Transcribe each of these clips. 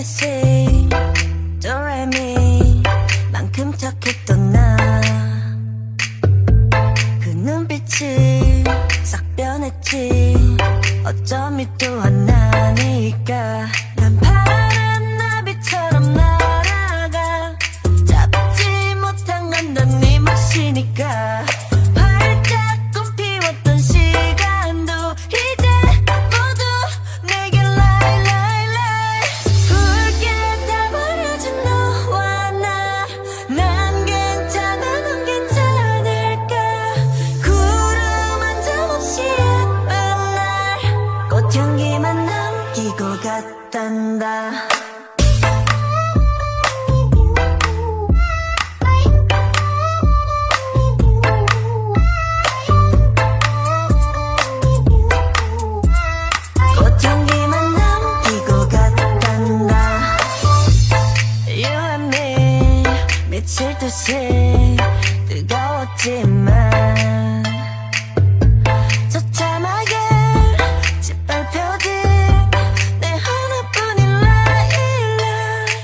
ABC 도레미 만큼 착했던 나 그 눈빛이 싹 변했지 어쩜 또 하나니까 난 파란 나비처럼 날아가 잡지 못한 건 넌 네 몫이니까 활짝 꽃피웠던 시간도 이제 모두 내게 lie lie lie 붉게 다 버려진 너와 나 난 괜찮아 넌 괜찮을까 구름 한 점 없이 예쁜 날 꽃향기만 남기고 갔단다 꽃향기만 남기고 갔단다 You and me 미칠 듯이 뜨거웠지만 처참하게 짓밟혀진 내 하나뿐인 라일락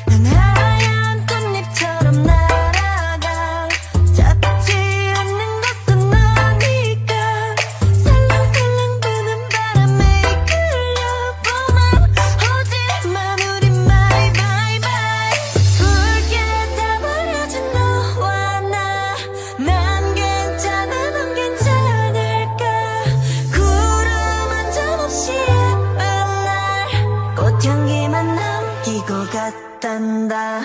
난 하얀 꽃잎처럼 날아가 잡지 않는 것은 너니까 살랑살랑 부는 바람에 이끌려보만 오지만 우리 bye bye bye 붉게 다 버려진 너와 나 난 괜찮아 넌 괜찮을까 구름 한 점 없이 예쁜 날 꽃향기만 남기고 갔단다